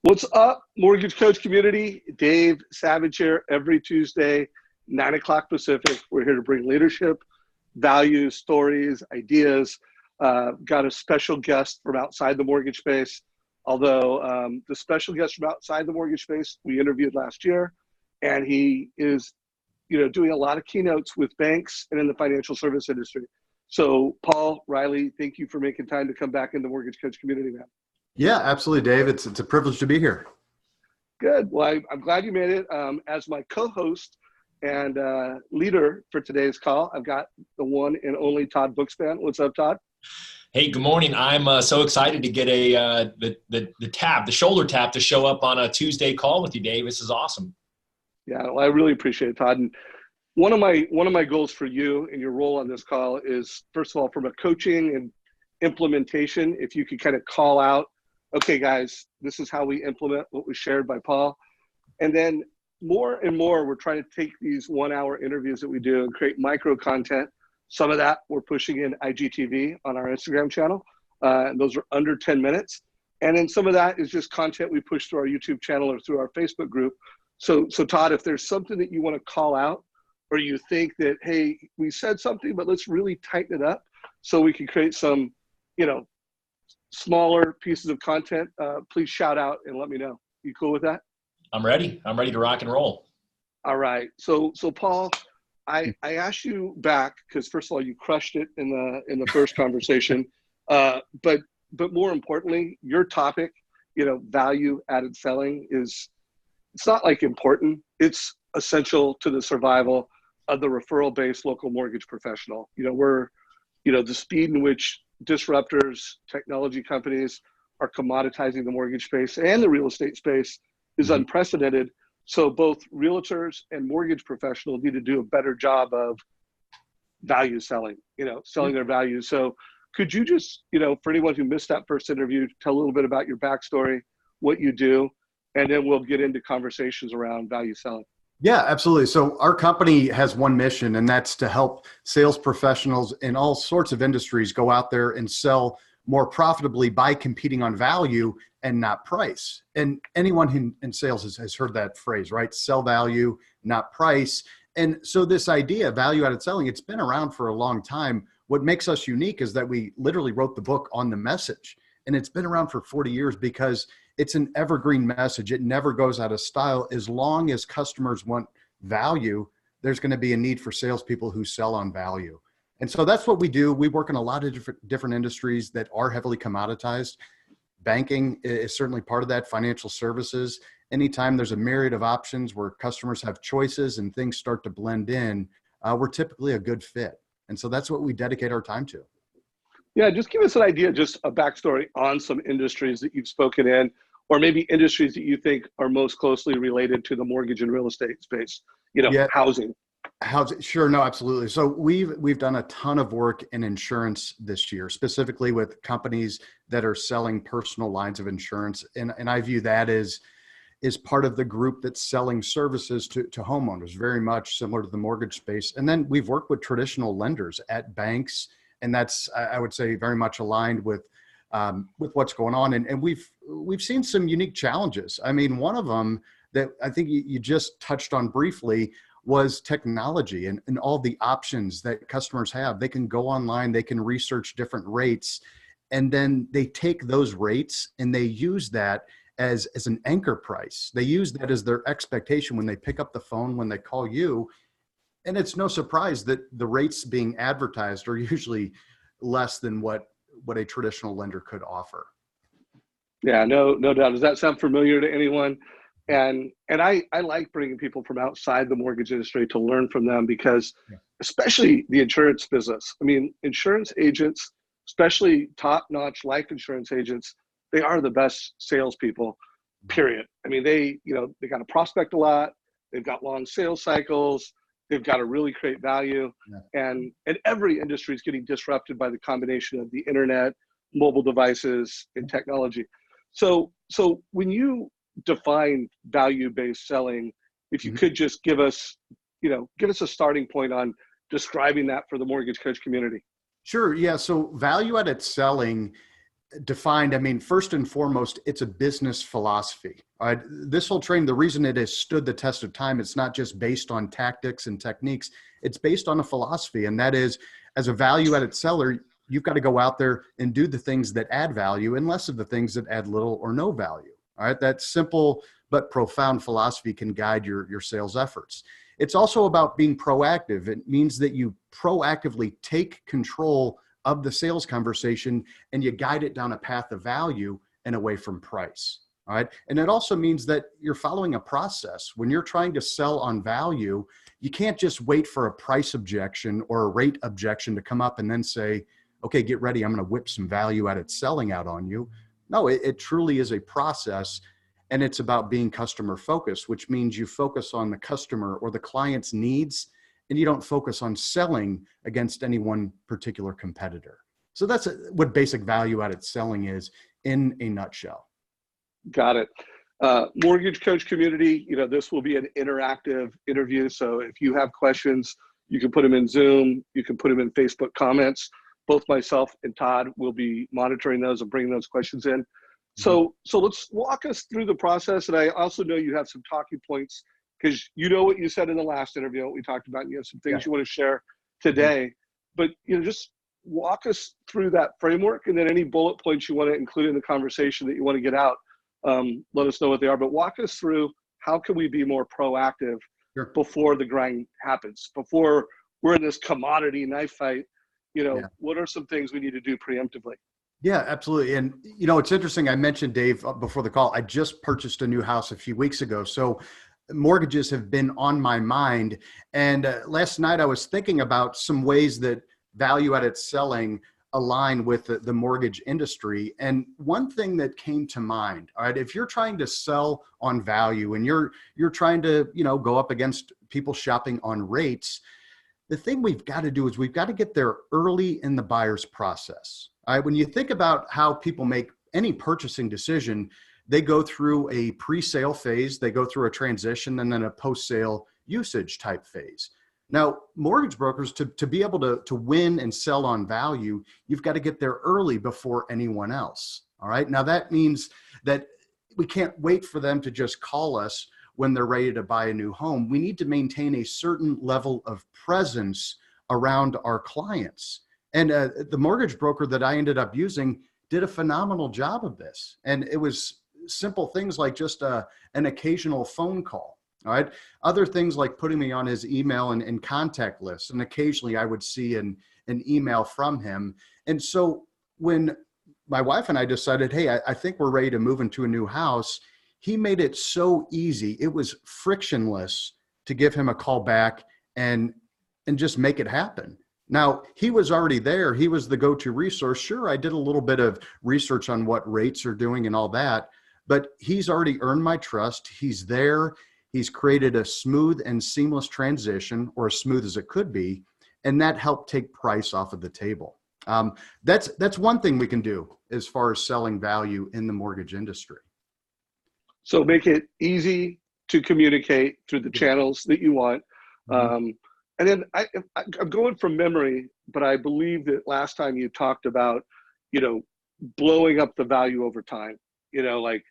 What's up, Mortgage Coach community? Dave Savage here every Tuesday, 9 o'clock Pacific. We're here to bring leadership, values, stories, ideas. Got a special guest from outside the mortgage space. Although the special guest from outside the mortgage space we interviewed last year, and he is doing a lot of keynotes with banks and in the financial service industry. So Paul, Reilly, thank you for making time to come back in the Mortgage Coach community, man. Yeah, absolutely, Dave. It's a privilege to be here. Good. Well, I'm glad you made it. As my co-host and leader for today's call, I've got the one and only Todd Bookspan. What's up, Todd? Hey, good morning. I'm so excited to get the shoulder tap to show up on a Tuesday call with you, Dave. This is awesome. Yeah, well, I really appreciate it, Todd. And one of my goals for you and your role on this call is, first of all, from a coaching and implementation, if you could kind of call out, okay, guys, this is how we implement what was shared by Paul. And then more and more, we're trying to take these 1-hour interviews that we do and create micro content. Some of that we're pushing in IGTV on our Instagram channel. And those are under 10 minutes. And then some of that is just content we push through our YouTube channel or through our Facebook group. So Todd, if there's something that you want to call out, or you think that, hey, we said something, but let's really tighten it up so we can create some, smaller pieces of content, please shout out and let me know. You cool with that? I'm ready. I'm ready to rock and roll. All right. So Paul, I asked you back because, first of all, you crushed it in the first conversation, but more importantly, your topic, value added selling it's not like important. It's essential to the survival of the referral based local mortgage professional. We're the speed in which disruptors, technology companies are commoditizing the mortgage space and the real estate space is unprecedented. So both realtors and mortgage professionals need to do a better job of value selling, selling their value. So could you just, for anyone who missed that first interview, tell a little bit about your backstory, what you do, and then we'll get into conversations around value selling. Yeah, absolutely. So our company has one mission, and that's to help sales professionals in all sorts of industries go out there and sell more profitably by competing on value and not price. And anyone in sales has heard that phrase, right? Sell value, not price. And so this idea of value-added selling, it's been around for a long time. What makes us unique is that we literally wrote the book on the message. And it's been around for 40 years because it's an evergreen message. It never goes out of style. As long as customers want value, there's going to be a need for salespeople who sell on value. And so that's what we do. We work in a lot of different industries that are heavily commoditized. Banking is certainly part of that, financial services. Anytime there's a myriad of options where customers have choices and things start to blend in, we're typically a good fit. And so that's what we dedicate our time to. Yeah, just give us an idea, just a backstory on some industries that you've spoken in, or maybe industries that you think are most closely related to the mortgage and real estate space, housing. Housing, sure, no, absolutely. So we've done a ton of work in insurance this year, specifically with companies that are selling personal lines of insurance. And I view that as part of the group that's selling services to homeowners, very much similar to the mortgage space. And then we've worked with traditional lenders at banks, and that's, I would say, very much aligned with what's going on. And we've seen some unique challenges. I mean, one of them that I think you just touched on briefly was technology and all the options that customers have. They can go online, they can research different rates, and then they take those rates and they use that as an anchor price. They use that as their expectation when they pick up the phone, when they call you. And it's no surprise that the rates being advertised are usually less than what a traditional lender could offer. Yeah, no doubt. Does that sound familiar to anyone? And I like bringing people from outside the mortgage industry to learn from them because, especially the insurance business. I mean, insurance agents, especially top-notch life insurance agents, they are the best salespeople, period. I mean, they got to prospect a lot. They've got long sales cycles. They've got to really create value. Yeah. And every industry is getting disrupted by the combination of the internet, mobile devices, and technology. So when you define value-based selling, if you could just give us a starting point on describing that for the mortgage coach community. Sure. Yeah. So value-added selling defined, I mean, first and foremost, it's a business philosophy. All right? This whole training, the reason it has stood the test of time, it's not just based on tactics and techniques, it's based on a philosophy. And that is, as a value-added seller, you've got to go out there and do the things that add value and less of the things that add little or no value. All right. That simple but profound philosophy can guide your sales efforts. It's also about being proactive. It means that you proactively take control of the sales conversation and you guide it down a path of value and away from price. All right. And it also means that you're following a process. When you're trying to sell on value, you can't just wait for a price objection or a rate objection to come up and then say, okay, get ready, I'm going to whip some value-added selling out on you. No, it truly is a process, and it's about being customer focused, which means you focus on the customer or the client's needs, and you don't focus on selling against any one particular competitor. So that's what basic value-added selling is in a nutshell. Got it. Mortgage Coach community, this will be an interactive interview. So if you have questions, you can put them in Zoom, you can put them in Facebook comments. Both myself and Todd will be monitoring those and bringing those questions in. So let's walk us through the process. And I also know you have some talking points because you know what you said in the last interview, what we talked about, and you have some things you want to share today. But just walk us through that framework, and then any bullet points you want to include in the conversation that you want to get out, let us know what they are. But walk us through, how can we be more proactive before the grind happens, before we're in this commodity knife fight? What are some things we need to do preemptively? Yeah, absolutely. And, it's interesting. I mentioned, Dave, before the call, I just purchased a new house a few weeks ago. So mortgages have been on my mind. And last night I was thinking about some ways that value-added selling align with the mortgage industry. And one thing that came to mind, all right, if you're trying to sell on value and you're trying to, go up against people shopping on rates, the thing we've got to do is we've got to get there early in the buyer's process. All right, when you think about how people make any purchasing decision, they go through a pre-sale phase, they go through a transition, and then a post-sale usage type phase. Now, mortgage brokers, to be able to win and sell on value, you've got to get there early before anyone else. All right, now that means that we can't wait for them to just call us when they're ready to buy a new home. We need to maintain a certain level of presence around our clients. And the mortgage broker that I ended up using did a phenomenal job of this. And it was simple things like just an occasional phone call. All right. Other things like putting me on his email and contact list. And occasionally I would see an email from him. And so when my wife and I decided, hey, I think we're ready to move into a new house, he made it so easy. It was frictionless to give him a call back and just make it happen. Now, he was already there. He was the go-to resource. Sure, I did a little bit of research on what rates are doing and all that, but he's already earned my trust. He's there. He's created a smooth and seamless transition, or as smooth as it could be, and that helped take price off of the table. That's one thing we can do as far as selling value in the mortgage industry. So make it easy to communicate through the channels that you want. And then I'm going from memory, but I believe that last time you talked about, blowing up the value over time, like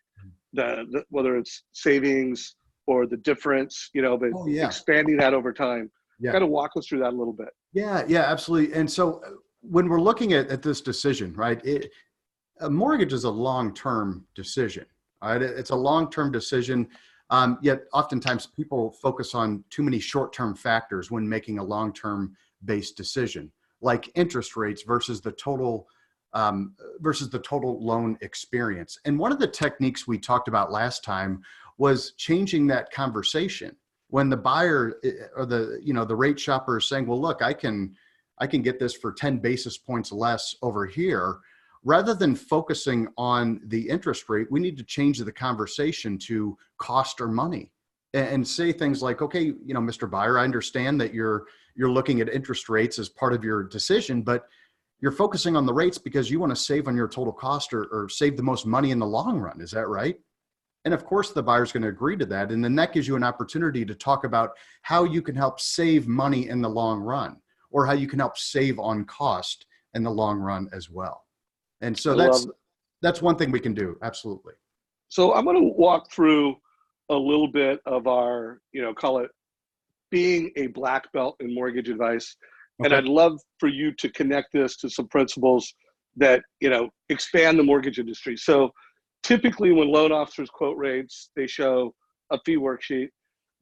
the whether it's savings or the difference, but expanding that over time. Kind of walk us through that a little bit. Yeah, absolutely. And so when we're looking at this decision, right, a mortgage is a long-term decision. All right, it's a long-term decision. Yet oftentimes people focus on too many short-term factors when making a long-term based decision, like interest rates versus the total loan experience. And one of the techniques we talked about last time was changing that conversation. When the buyer or the rate shopper is saying, well, look, I can get this for 10 basis points less over here. Rather than focusing on the interest rate, we need to change the conversation to cost or money and say things like, okay, Mr. Buyer, I understand that you're looking at interest rates as part of your decision, but you're focusing on the rates because you want to save on your total cost or save the most money in the long run. Is that right? And of course, the buyer's going to agree to that. And then that gives you an opportunity to talk about how you can help save money in the long run, or how you can help save on cost in the long run as well. And so That's one thing we can do. Absolutely. So I'm going to walk through a little bit of our, call it being a black belt in mortgage advice. And Okay. I'd love for you to connect this to some principles that, expand the mortgage industry. So typically when loan officers quote rates, they show a fee worksheet,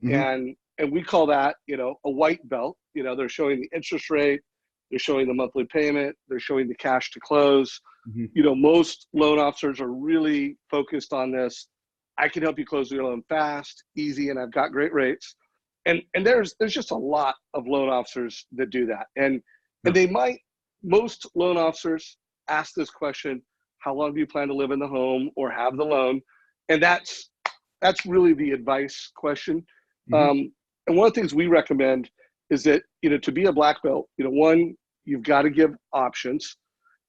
Mm-hmm. and we call that, a white belt. They're showing the interest rate, they're showing the monthly payment, they're showing the cash to close. Mm-hmm. Most loan officers are really focused on this. I can help you close your loan fast, easy, and I've got great rates. And there's just a lot of loan officers that do that. And most loan officers ask this question: how long do you plan to live in the home or have the loan? And that's really the advice question. Mm-hmm. And one of the things we recommend is that, to be a black belt, one, you've got to give options.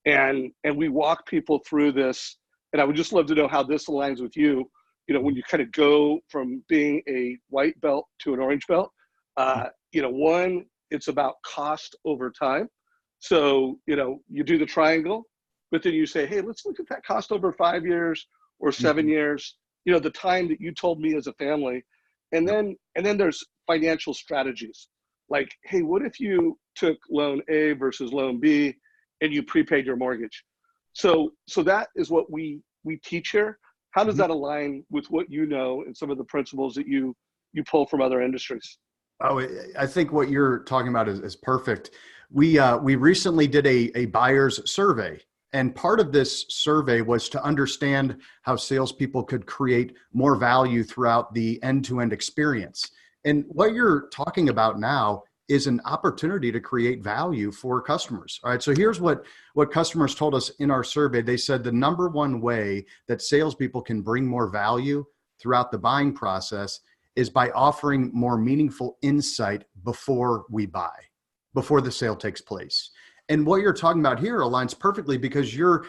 And we walk people through this. And I would just love to know how this aligns with you. When you kind of go from being a white belt to an orange belt, one, it's about cost over time. So, you do the triangle, but then you say, hey, let's look at that cost over 5 years or 7 years, the time that you told me as a family. And then there's financial strategies. Like, hey, what if you took loan A versus loan B and you prepaid your mortgage? So that is what we teach here. How does that align with what and some of the principles that you pull from other industries? Oh, I think what you're talking about is perfect. We recently did a buyer's survey, and part of this survey was to understand how salespeople could create more value throughout the end-to-end experience. And what you're talking about now is an opportunity to create value for customers. All right. So here's what customers told us in our survey. They said the number one way that salespeople can bring more value throughout the buying process is by offering more meaningful insight before we buy, before the sale takes place. And what you're talking about here aligns perfectly because you're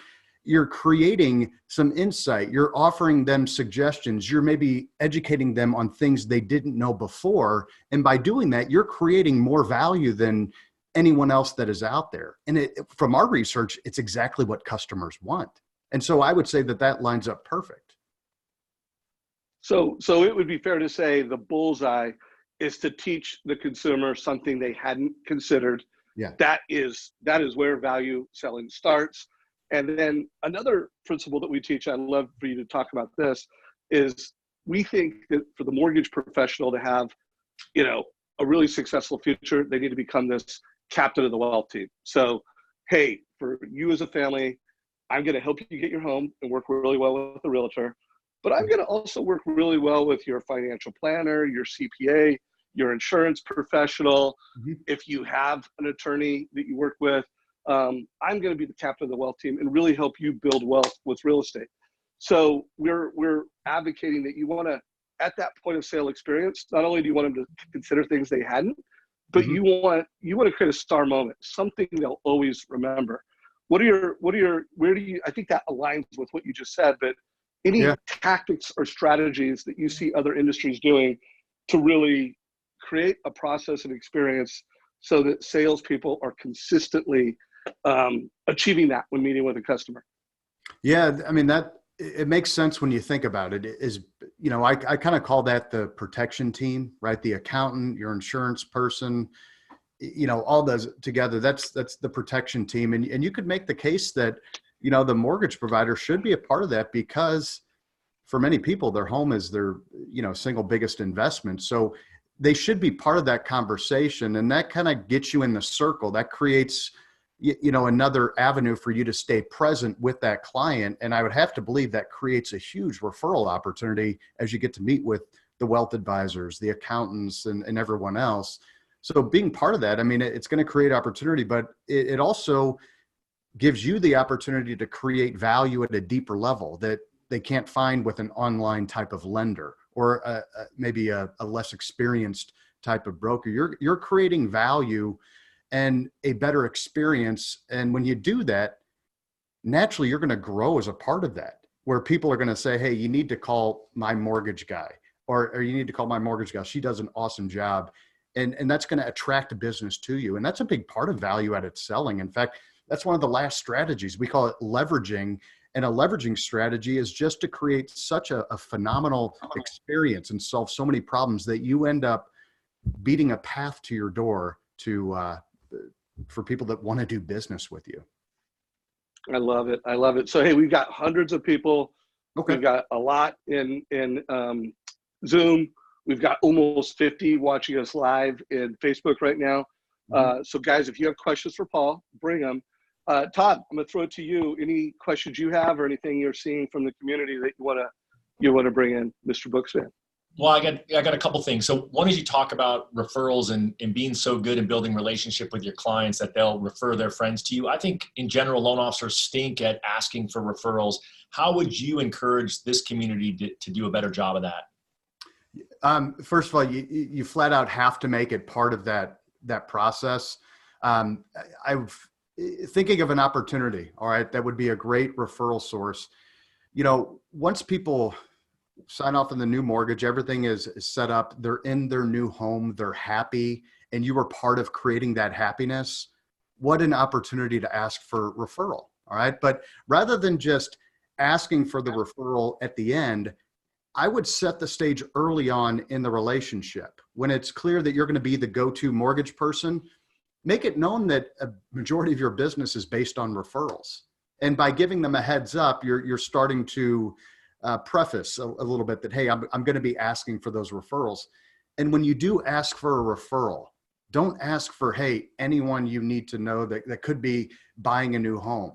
creating some insight. You're offering them suggestions. You're maybe educating them on things they didn't know before. And by doing that, you're creating more value than anyone else that is out there. And from our research, it's exactly what customers want. And so I would say that lines up perfect. So it would be fair to say the bullseye is to teach the consumer something they hadn't considered. Yeah. That is where value selling starts. And then another principle that we teach, I'd love for you to talk about this, is we think that for the mortgage professional to have, a really successful future, they need to become this captain of the wealth team. So, hey, for you as a family, I'm going to help you get your home and work really well with the realtor, but I'm going to also work really well with your financial planner, your CPA, your insurance professional. Mm-hmm. If you have an attorney that you work with, I'm going to be the captain of the wealth team and really help you build wealth with real estate. So we're advocating that you want to, at that point of sale experience, not only do you want them to consider things they hadn't, but Mm-hmm. you want to create a star moment, something they'll always remember. Where do you, I think that aligns with what you just said, but any tactics or strategies that you see other industries doing to really create a process and experience so that salespeople are consistently achieving that when meeting with a customer? Yeah, I mean, it makes sense when you think about it. I kind of call that the protection team, right? The accountant, your insurance person, all those together. That's the protection team. And you could make the case that, the mortgage provider should be a part of that because for many people, their home is their, single biggest investment. So they should be part of that conversation. And that kind of gets you in the circle. That creates, another avenue for you to stay present with that client. And I would have to believe that creates a huge referral opportunity as you get to meet with the wealth advisors, the accountants, and everyone else. So being part of that, I mean, it's going to create opportunity, but it also gives you the opportunity to create value at a deeper level that they can't find with an online type of lender or maybe a less experienced type of broker. You're creating value and a better experience. And when you do that, naturally, you're going to grow as a part of that, where people are going to say, hey, you need to call my mortgage guy, or you need to call my mortgage guy. She does an awesome job. And that's going to attract a business to you. And that's a big part of value-added selling. In fact, that's one of the last strategies. We call it leveraging. And a leveraging strategy is just to create such a phenomenal experience and solve so many problems that you end up beating a path to your door for people that want to do business with you. I love it. I love it. So, hey, we've got hundreds of people. Okay. We've got a lot in Zoom. We've got almost 50 watching us live in Facebook right now. So guys, if you have questions for Paul, bring them. Todd, I'm gonna throw it to you. Any questions you have or anything you're seeing from the community that you wanna bring in, Mr. Bookspan? Well, I got a couple things. So one is you talk about referrals and being so good in building relationship with your clients that they'll refer their friends to you. I think in general, loan officers stink at asking for referrals. How would you encourage this community to do a better job of that? First of all, you flat out have to make it part of that process. I'm thinking of an opportunity. All right. That would be a great referral source. Once people sign off on the new mortgage, everything is set up, they're in their new home, they're happy, and you were part of creating that happiness. What an opportunity to ask for referral. All right. But rather than just asking for the referral at the end, I would set the stage early on in the relationship. When it's clear that you're going to be the go-to mortgage person, make it known that a majority of your business is based on referrals. And by giving them a heads up, you're starting to preface a little bit that, hey, I'm going to be asking for those referrals. And when you do ask for a referral, don't ask for, hey, anyone you need to know that could be buying a new home.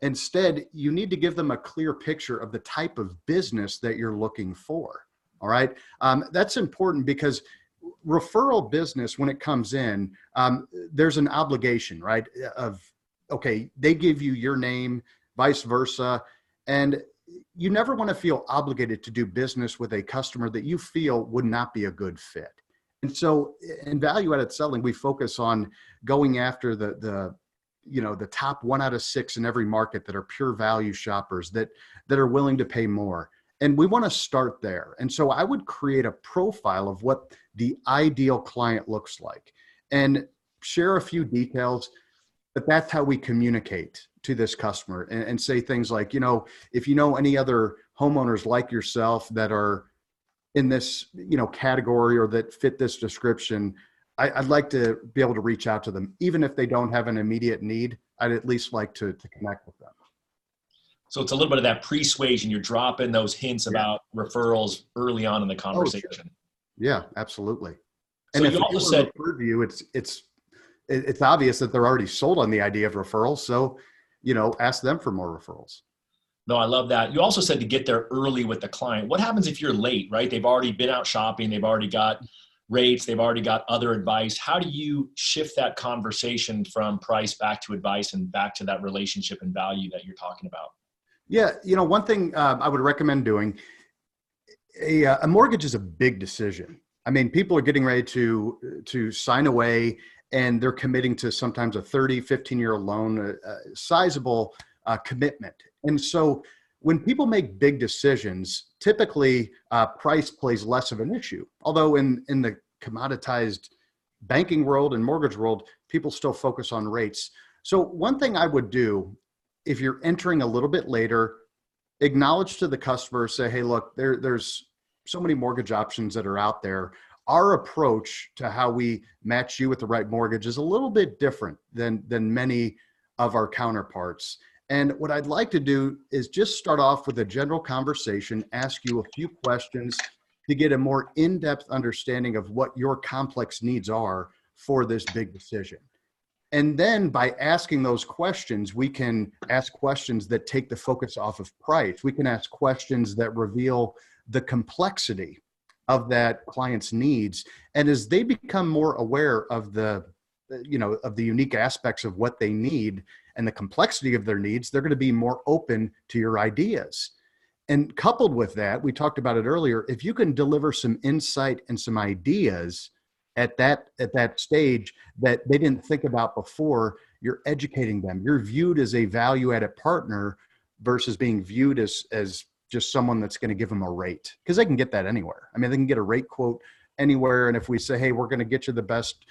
Instead, you need to give them a clear picture of the type of business that you're looking for. All right. That's important because referral business, when it comes in, there's an obligation, right? Okay, they give you your name, vice versa. And you never want to feel obligated to do business with a customer that you feel would not be a good fit. And so in value-added selling, we focus on going after the top 1 out of 6 in every market that are pure value shoppers that are willing to pay more. And we want to start there. And so I would create a profile of what the ideal client looks like and share a few details, but that's how we communicate to this customer and say things like, if you know any other homeowners like yourself that are in this, category or that fit this description, I'd like to be able to reach out to them. Even if they don't have an immediate need, I'd at least like to connect with them. So it's a little bit of that persuasion. You're dropping those hints about referrals early on in the conversation. Oh, sure. Yeah, absolutely. So and you if also said, you, it's obvious that they're already sold on the idea of referrals. So, ask them for more referrals. No, I love that. You also said to get there early with the client. What happens if you're late, right? They've already been out shopping. They've already got rates. They've already got other advice. How do you shift that conversation from price back to advice and back to that relationship and value that you're talking about? Yeah. One thing I would recommend doing, a mortgage is a big decision. I mean, people are getting ready to sign away and they're committing to sometimes a 30, 15-year loan, a sizable commitment. And so when people make big decisions, typically price plays less of an issue. Although in the commoditized banking world and mortgage world, people still focus on rates. So one thing I would do, if you're entering a little bit later, acknowledge to the customer, say, hey, look, there's so many mortgage options that are out there. Our approach to how we match you with the right mortgage is a little bit different than many of our counterparts. And what I'd like to do is just start off with a general conversation, ask you a few questions to get a more in-depth understanding of what your complex needs are for this big decision. And then by asking those questions, we can ask questions that take the focus off of price. We can ask questions that reveal the complexity of that client's needs. And as they become more aware of the unique aspects of what they need and the complexity of their needs, they're going to be more open to your ideas. And coupled with that, we talked about it earlier, if you can deliver some insight and some ideas at that stage that they didn't think about before, you're educating them. You're viewed as a value-added partner versus being viewed as just someone that's going to give them a rate, because they can get that anywhere. I mean, they can get a rate quote anywhere. And if we say, hey, we're going to get you the best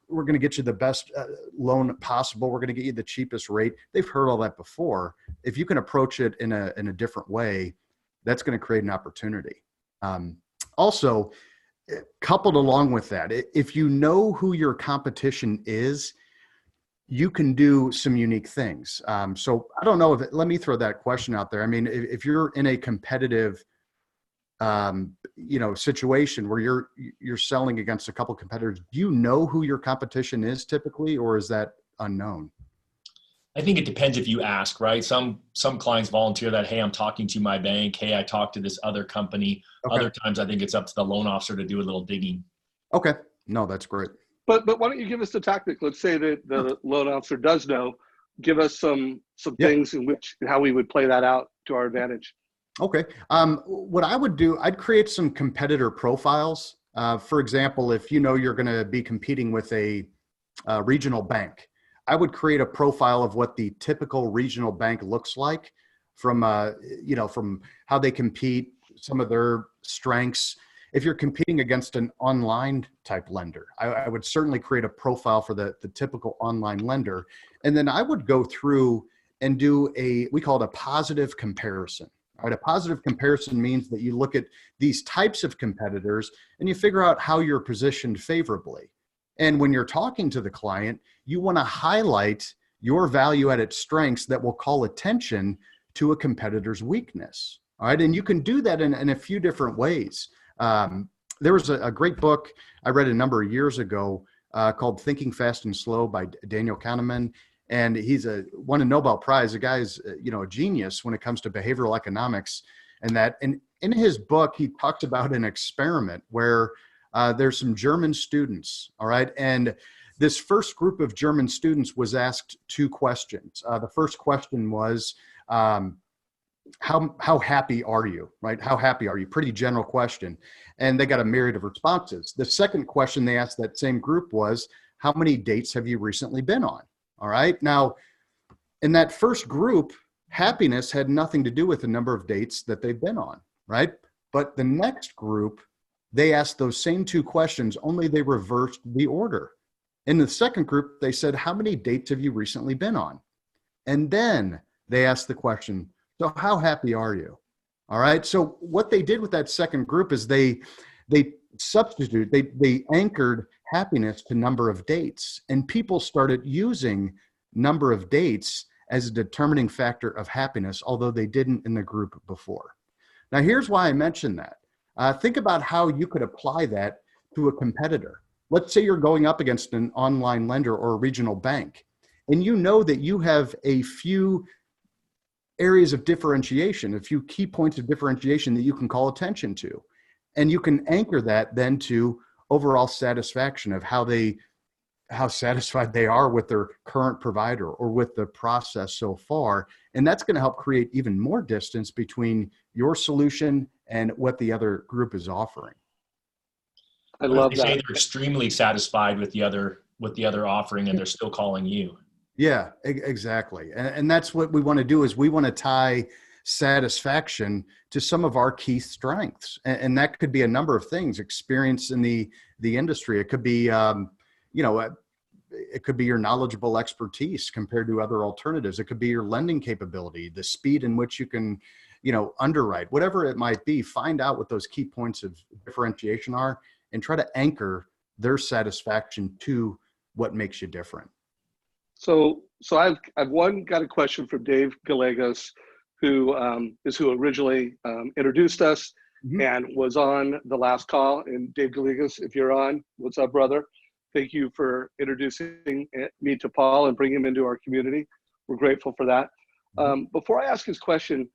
we're going to get you the best loan possible. We're going to get you the cheapest rate. They've heard all that before. If you can approach it in a different way, that's going to create an opportunity. Also, coupled along with that, if you know who your competition is, you can do some unique things. So I don't know let me throw that question out there. I mean, if you're in a competitive situation where you're selling against a couple competitors, do you know who your competition is typically, or is that unknown? I think it depends if you ask, right? Some clients volunteer that, hey, I'm talking to my bank. Hey, I talked to this other company. Okay. Other times I think it's up to the loan officer to do a little digging. Okay. No, that's great. But why don't you give us the tactic? Let's say that the loan officer does know. Give us some things in which how we would play that out to our advantage. Okay. What I would do, I'd create some competitor profiles. For example, if you know you're going to be competing with a regional bank, I would create a profile of what the typical regional bank looks like from how they compete, some of their strengths. If you're competing against an online type lender, I would certainly create a profile for the typical online lender. And then I would go through and do we call it a positive comparison. All right, a positive comparison means that you look at these types of competitors and you figure out how you're positioned favorably. And when you're talking to the client, you want to highlight your value-added strengths that will call attention to a competitor's weakness. All right, and you can do that in a few different ways. There was a great book I read a number of years ago called Thinking Fast and Slow by Daniel Kahneman. And he's won a Nobel Prize. The guy's, a genius when it comes to behavioral economics and that. And in his book, he talks about an experiment where there's some German students. All right. And this first group of German students was asked two questions. The first question was, how happy are you? Right? How happy are you? Pretty general question. And they got a myriad of responses. The second question they asked that same group was, how many dates have you recently been on? All right. Now, in that first group, happiness had nothing to do with the number of dates that they've been on, right? But the next group, they asked those same two questions, only they reversed the order. In the second group, they said, how many dates have you recently been on? And then they asked the question, so how happy are you? All right. So what they did with that second group is they anchored happiness to number of dates, and people started using number of dates as a determining factor of happiness, although they didn't in the group before. Now, here's why I mentioned that. Think about how you could apply that to a competitor. Let's say you're going up against an online lender or a regional bank, and you know that you have a few areas of differentiation, a few key points of differentiation that you can call attention to. And you can anchor that then to overall satisfaction of how satisfied they are with their current provider or with the process so far. And that's going to help create even more distance between your solution and what the other group is offering. I love that. They say they're extremely satisfied with the other offering and they're still calling you. Yeah, exactly. And that's what we want to do is we want to tie satisfaction to some of our key strengths. And that could be a number of things, experience in the industry. It could be, it could be your knowledgeable expertise compared to other alternatives. It could be your lending capability, the speed in which you can, underwrite, whatever it might be. Find out what those key points of differentiation are and try to anchor their satisfaction to what makes you different. So I've got a question from Dave Gallegos, who originally introduced us and was on the last call. And Dave Gallegos, if you're on, what's up, brother? Thank you for introducing me to Paul and bringing him into our community. We're grateful for that. Before I ask his question,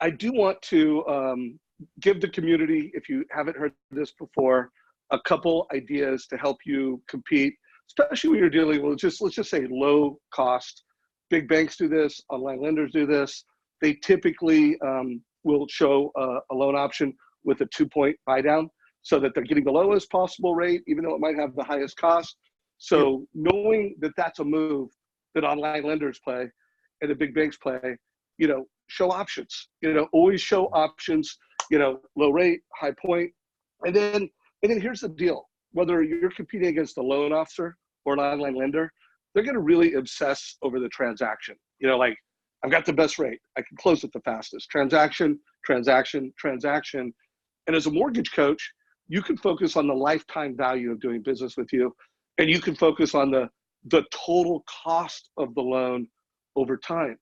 I do want to give the community, if you haven't heard this before, a couple ideas to help you compete, especially when you're dealing with let's just say low cost. Big banks do this, online lenders do this. They typically will show a loan option with a 2-point buy down so that they're getting the lowest possible rate, even though it might have the highest cost. So knowing that that's a move that online lenders play and the big banks play, show options, always show options, low rate, high point. And then here's the deal, whether you're competing against a loan officer or an online lender, they're going to really obsess over the transaction. Like, I've got the best rate. I can close it the fastest. Transaction, transaction, transaction. And as a mortgage coach, you can focus on the lifetime value of doing business with you. And you can focus on the total cost of the loan over time.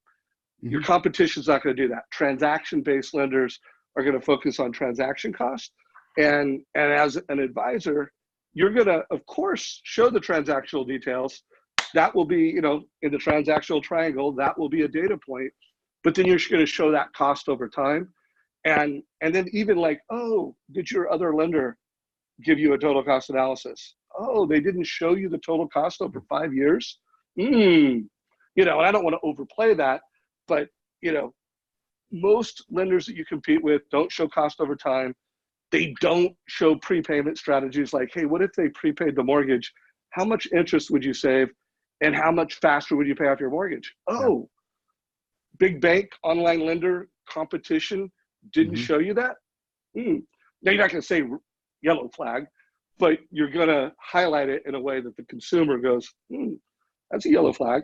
Mm-hmm. Your competition's not going to do that. Transaction-based lenders are going to focus on transaction cost. And as an advisor, you're going to, of course, show the transactional details. That will be, in the transactional triangle, that will be a data point. But then you're going to show that cost over time. And then even like, oh, did your other lender give you a total cost analysis? Oh, they didn't show you the total cost over 5 years? And I don't want to overplay that, but, most lenders that you compete with don't show cost over time. They don't show prepayment strategies like, hey, what if they prepaid the mortgage? How much interest would you save? And how much faster would you pay off your mortgage? Oh, big bank, online lender, competition didn't show you that? Now, you're not going to say yellow flag, but you're going to highlight it in a way that the consumer goes, that's a yellow flag.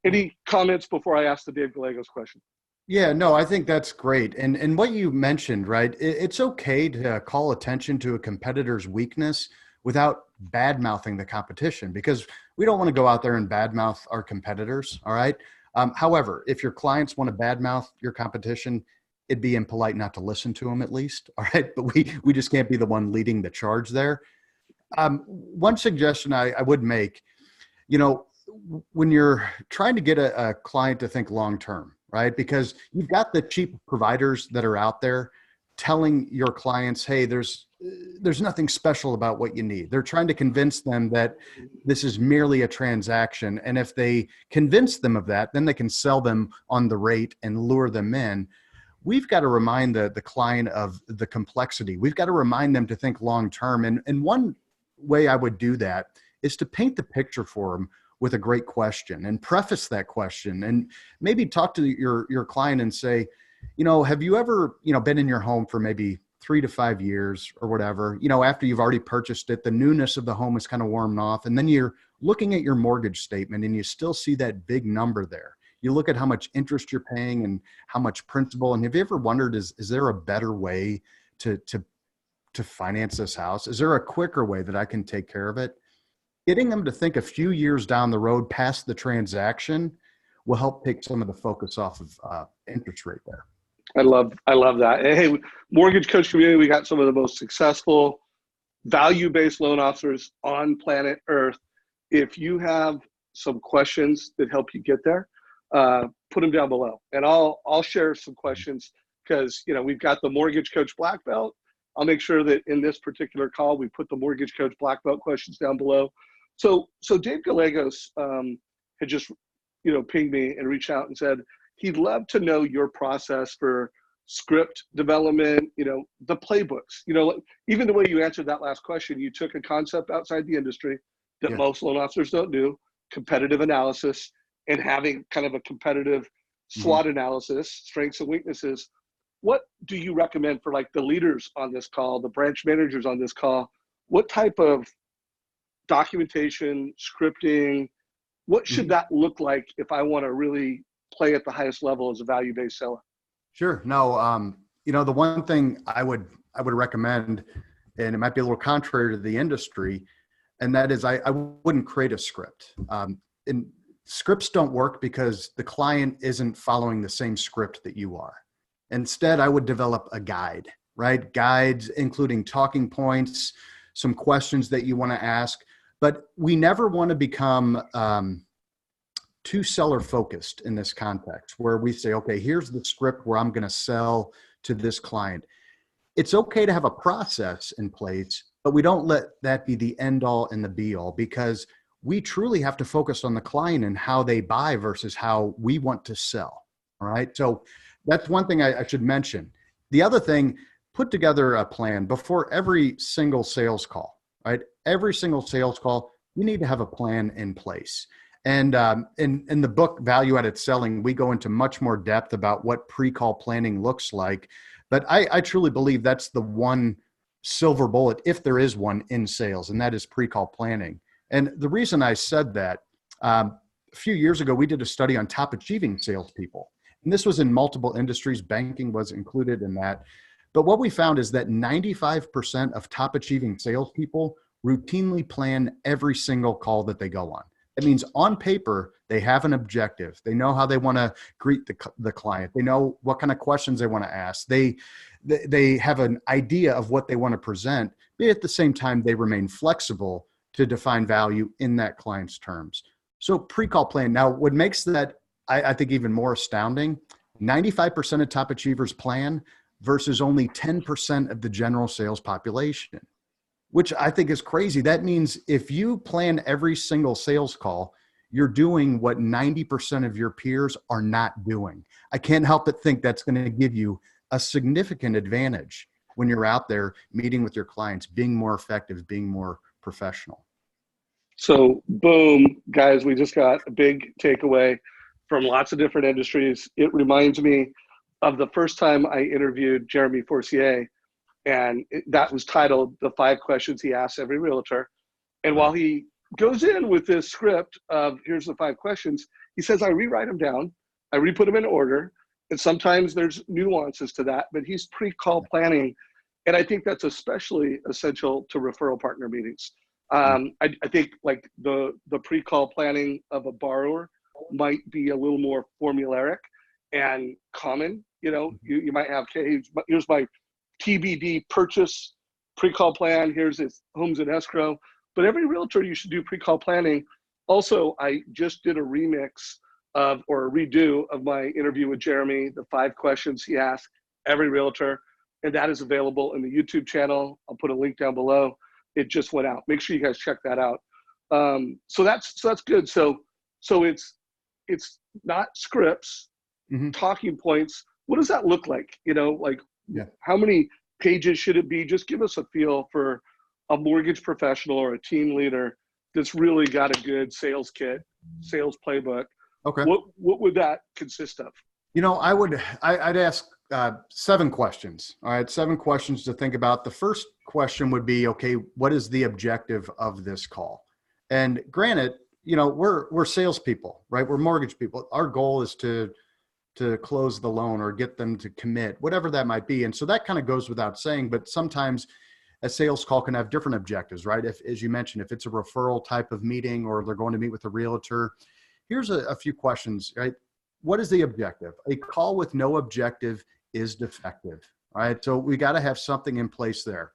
Any comments before I ask the Dave Gallegos question? Yeah, no, I think that's great. And what you mentioned, right? It's okay to call attention to a competitor's weakness without bad-mouthing the competition, because we don't want to go out there and bad-mouth our competitors, all right? However, if your clients want to bad-mouth your competition, it'd be impolite not to listen to them at least, all right? But we just can't be the one leading the charge there. One suggestion I would make, when you're trying to get a client to think long-term, right? Because you've got the cheap providers that are out there telling your clients, hey, there's nothing special about what you need. They're trying to convince them that this is merely a transaction. And if they convince them of that, then they can sell them on the rate and lure them in. We've got to remind the client of the complexity. We've got to remind them to think long-term. And one way I would do that is to paint the picture for them with a great question and preface that question, and maybe talk to your client and say, have you ever, been in your home for maybe 3 to 5 years or whatever, after you've already purchased it, the newness of the home is kind of worn off. And then you're looking at your mortgage statement and you still see that big number there. You look at how much interest you're paying and how much principal. And have you ever wondered, is there a better way to finance this house? Is there a quicker way that I can take care of it? Getting them to think a few years down the road past the transaction will help take some of the focus off of interest rate there. I love that. And hey, mortgage coach community, we got some of the most successful value-based loan officers on planet Earth. If you have some questions that help you get there, put them down below, and I'll share some questions, because we've got the mortgage coach black belt. I'll make sure that in this particular call we put the mortgage coach black belt questions down below. So Dave Gallegos had just pinged me and reached out and said he'd love to know your process for script development, the playbooks. Even the way you answered that last question, you took a concept outside the industry that most loan officers don't do, competitive analysis, and having kind of a competitive SWOT analysis, strengths and weaknesses. What do you recommend for like the leaders on this call, the branch managers on this call? What type of documentation, scripting, what should that look like if I want to really play at the highest level as a value-based seller? Sure. No, the one thing I would recommend, and it might be a little contrary to the industry, and that is I wouldn't create a script. And scripts don't work because the client isn't following the same script that you are. Instead, I would develop a guide, right? Guides including talking points, some questions that you want to ask, but we never want to become too seller focused in this context where we say, okay, here's the script where I'm going to sell to this client. It's okay to have a process in place, but we don't let that be the end all and the be all, because we truly have to focus on the client and how they buy versus how we want to sell. All right. So that's one thing I should mention. The other thing, put together a plan before every single sales call, right? Every single sales call, you need to have a plan in place. And in the book, Value Added Selling, we go into much more depth about what pre-call planning looks like. But I truly believe that's the one silver bullet, if there is one, in sales, and that is pre-call planning. And the reason I said that, a few years ago, we did a study on top achieving salespeople. And this was in multiple industries. Banking was included in that. But what we found is that 95% of top achieving salespeople routinely plan every single call that they go on. That means on paper, they have an objective. They know how they want to greet the client. They know what kind of questions they want to ask. They have an idea of what they want to present, but at the same time, they remain flexible to define value in that client's terms. So pre-call plan. Now, what makes that, I think, even more astounding, 95% of top achievers plan versus only 10% of the general sales population, which I think is crazy. That means if you plan every single sales call, you're doing what 90% of your peers are not doing. I can't help but think that's going to give you a significant advantage when you're out there meeting with your clients, being more effective, being more professional. So boom, guys, we just got a big takeaway from lots of different industries. It reminds me of the first time I interviewed Jeremy Forcier, and that was titled The 5 Questions He Asks Every Realtor. And while he goes in with this script of here's the 5 questions, he says, I rewrite them down, I re-put them in order, and sometimes there's nuances to that, but he's pre-call planning. And I think that's especially essential to referral partner meetings. I think like the pre-call planning of a borrower might be a little more formulaic and common. You know, you might have, okay, here's my TBD purchase pre-call plan. Here's his homes in escrow. But every realtor, you should do pre-call planning. Also, I just did a remix of, or a redo of my interview with Jeremy, the 5 questions he asked every realtor. And that is available in the YouTube channel. I'll put a link down below. It just went out. Make sure you guys check that out. So that's good. So it's not scripts, talking points. What does that look like? You know, like how many pages should it be? Just give us a feel for a mortgage professional or a team leader that's really got a good sales kit, sales playbook. Okay. What would that consist of? You know, I'd ask 7 questions. All right, 7 questions to think about. The first question would be, okay, what is the objective of this call? And granted, you know, we're salespeople, right? We're mortgage people. Our goal is to close the loan or get them to commit, whatever that might be. And so that kind of goes without saying, but sometimes a sales call can have different objectives, right? If, as you mentioned, if it's a referral type of meeting or they're going to meet with a realtor, here's a few questions, right? What is the objective? A call with no objective is defective, right? So we got to have something in place there.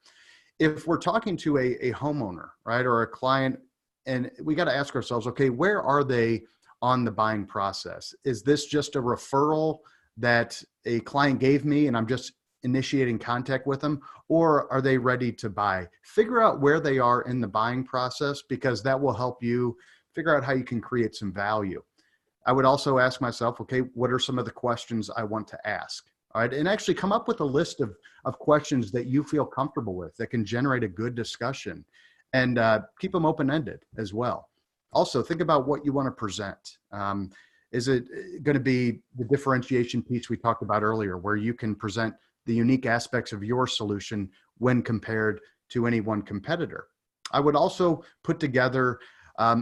If we're talking to a homeowner, right, or a client, and we got to ask ourselves, okay, where are they on the buying process? Is this just a referral that a client gave me and I'm just initiating contact with them, or are they ready to buy? Figure out where they are in the buying process, because that will help you figure out how you can create some value. I would also ask myself, okay, what are some of the questions I want to ask? All right, and actually come up with a list of questions that you feel comfortable with that can generate a good discussion, and keep them open-ended as well. Also, think about what you want to present. Is it going to be the differentiation piece we talked about earlier, where you can present the unique aspects of your solution when compared to any one competitor? I would also put together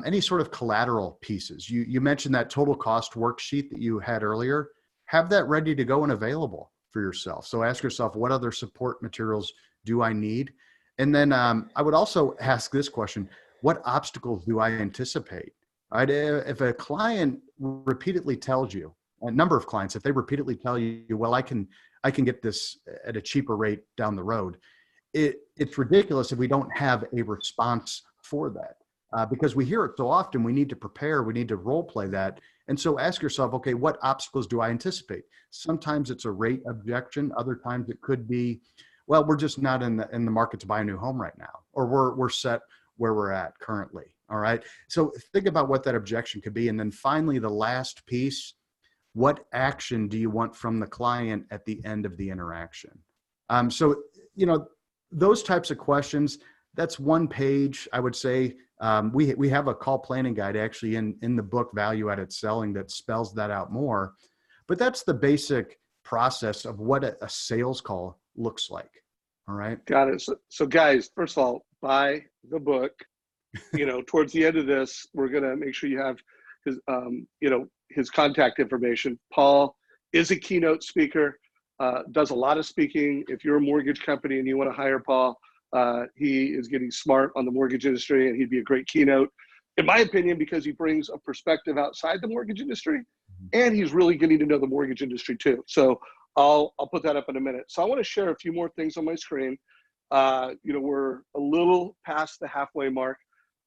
any sort of collateral pieces. You mentioned that total cost worksheet that you had earlier. Have that ready to go and available for yourself. So ask yourself, what other support materials do I need? And then I would also ask this question: what obstacles do I anticipate? Right? If a client repeatedly tells you, a number of clients, if they repeatedly tell you, well, I can get this at a cheaper rate down the road, it's ridiculous if we don't have a response for that. Because we hear it so often, we need to prepare, we need to role play that. And so ask yourself, okay, what obstacles do I anticipate? Sometimes it's a rate objection. Other times it could be, well, we're just not in the market to buy a new home right now, or we're set where we're at currently. All right. So think about what that objection could be. And then finally, the last piece: what action do you want from the client at the end of the interaction? So, you know, those types of questions, that's one page, I would say. We have a call planning guide actually in the book Value Added Selling that spells that out more. But that's the basic process of what a sales call looks like. All right. Got it. So guys, first of all, buy the book. towards the end of this, we're going to make sure you have his, his contact information. Paul is a keynote speaker, does a lot of speaking. If you're a mortgage company and you want to hire Paul, he is getting smart on the mortgage industry, and he'd be a great keynote, in my opinion, because he brings a perspective outside the mortgage industry, and he's really getting to know the mortgage industry too. So I'll put that up in a minute. So I want to share a few more things on my screen. We're a little past the halfway mark.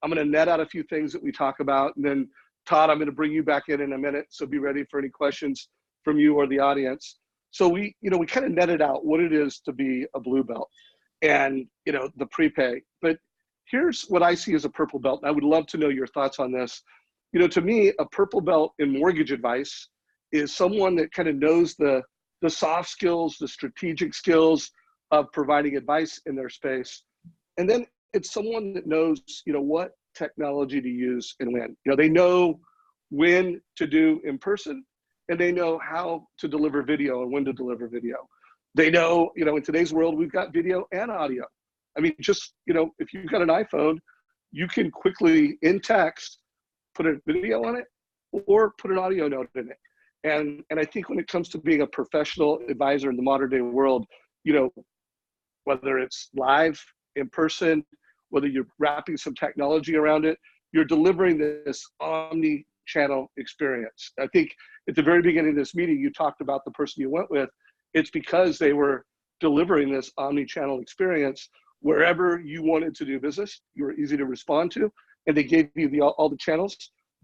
I'm going to net out a few things that we talk about, and then Todd, I'm going to bring you back in a minute. So be ready for any questions from you or the audience. So we kind of netted out what it is to be a blue belt and, the prepay. But here's what I see as a purple belt. And I would love to know your thoughts on this. To me, a purple belt in mortgage advice is someone that kind of knows the soft skills, the strategic skills of providing advice in their space. And then it's someone that knows, what technology to use and when. They know when to do in person, and they know how to deliver video and when to deliver video. They know, in today's world, we've got video and audio. I mean, just, if you've got an iPhone, you can quickly in text put a video on it or put an audio note in it. And I think when it comes to being a professional advisor in the modern day world, whether it's live, in person, whether you're wrapping some technology around it, you're delivering this omni-channel experience. I think at the very beginning of this meeting, you talked about the person you went with. It's because they were delivering this omni-channel experience wherever you wanted to do business. You were easy to respond to, and they gave you all the channels.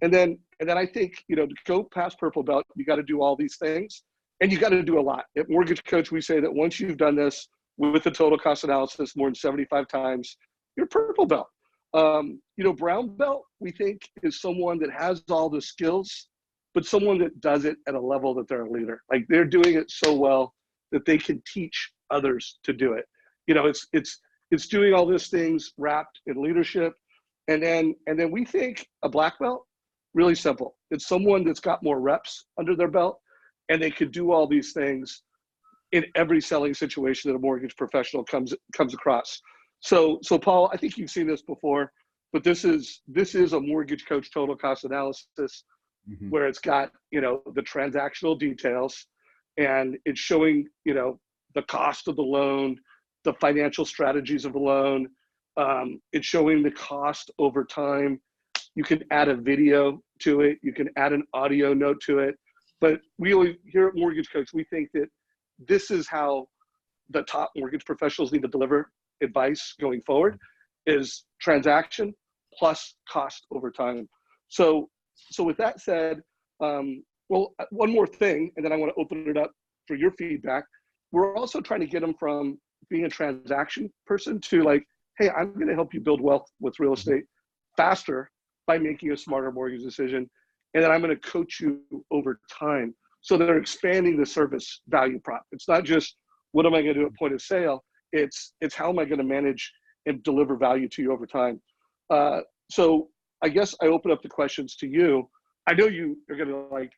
And then I think, to go past purple belt, you got to do all these things, and you got to do a lot. At Mortgage Coach, we say that once you've done this with the total cost analysis more than 75 times, you're purple belt. Brown belt, we think, is someone that has all the skills, but someone that does it at a level that they're a leader. Like, they're doing it so well that they can teach others to do it. It's doing all these things wrapped in leadership. And then we think a black belt, really simple. It's someone that's got more reps under their belt, and they could do all these things in every selling situation that a mortgage professional comes across. So Paul, I think you've seen this before, but this is a Mortgage Coach total cost analysis, where it's got, the transactional details, and it's showing, the cost of the loan, the financial strategies of the loan. It's showing the cost over time. You can add a video to it. You can add an audio note to it. But we here at Mortgage Coach, we think that this is how the top mortgage professionals need to deliver advice going forward, is transaction plus cost over time. So with that said, one more thing, and then I want to open it up for your feedback. We're also trying to get them from being a transaction person to like, hey, I'm going to help you build wealth with real estate faster by making a smarter mortgage decision. And then I'm going to coach you over time. So they're expanding the service value prop. It's not just what am I going to do at point of sale? It's how am I going to manage and deliver value to you over time? So I guess I open up the questions to you. I know you are going to like,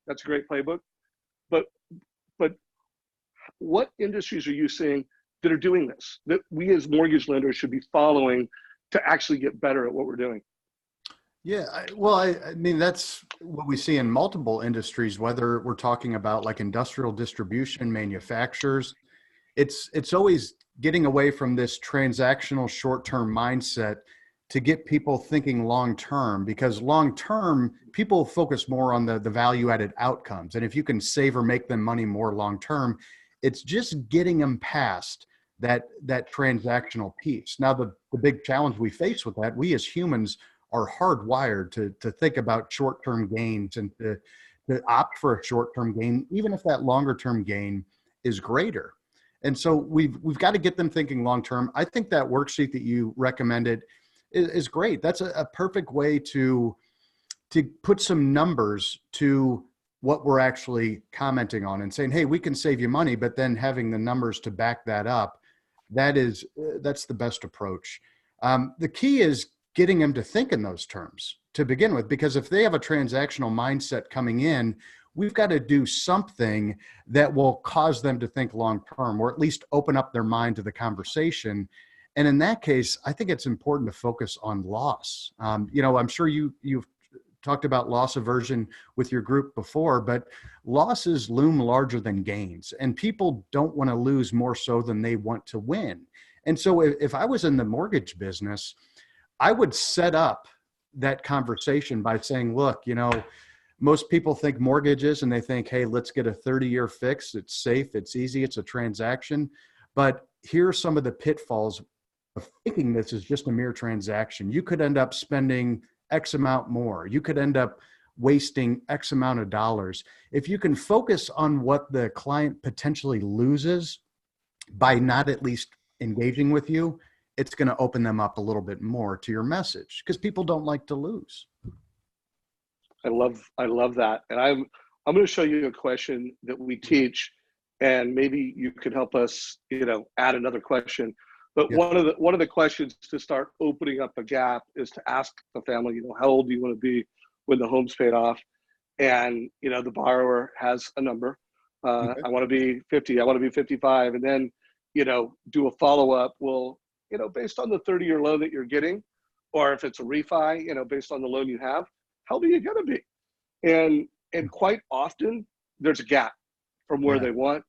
that's a great playbook, but what industries are you seeing that are doing this, that we as mortgage lenders should be following to actually get better at what we're doing? Yeah, I mean, that's what we see in multiple industries, whether we're talking about like industrial distribution, manufacturers. It's always getting away from this transactional short-term mindset to get people thinking long-term, because long-term people focus more on the value-added outcomes. And if you can save or make them money more long-term, it's just getting them past that transactional piece. Now, the big challenge we face with that, we as humans are hardwired to think about short-term gains and to opt for a short-term gain, even if that longer-term gain is greater. And so we've got to get them thinking long-term. I think that worksheet that you recommended is great. That's a perfect way to put some numbers to what we're actually commenting on and saying, hey, we can save you money, but then having the numbers to back that up, that's the best approach. The key is getting them to think in those terms to begin with, because if they have a transactional mindset coming in, we've got to do something that will cause them to think long-term, or at least open up their mind to the conversation. And in that case, I think it's important to focus on loss. I'm sure you've talked about loss aversion with your group before, but losses loom larger than gains, and people don't want to lose more so than they want to win. And so if I was in the mortgage business, I would set up that conversation by saying, look, most people think mortgages and they think, hey, let's get a 30-year fix. It's safe, it's easy, it's a transaction. But here are some of the pitfalls of thinking this is just a mere transaction. You could end up spending X amount more. You could end up wasting X amount of dollars. If you can focus on what the client potentially loses by not at least engaging with you, it's going to open them up a little bit more to your message, because people don't like to lose. I love that. And I'm going to show you a question that we teach, and maybe you could help us, add another question. But one of the questions to start opening up a gap is to ask the family, how old do you want to be when the home's paid off? And, the borrower has a number. I want to be 50. I want to be 55. And then, do a follow-up. Well, based on the 30-year loan that you're getting, or if it's a refi, based on the loan you have, how old are you going to be? And quite often there's a gap from where they want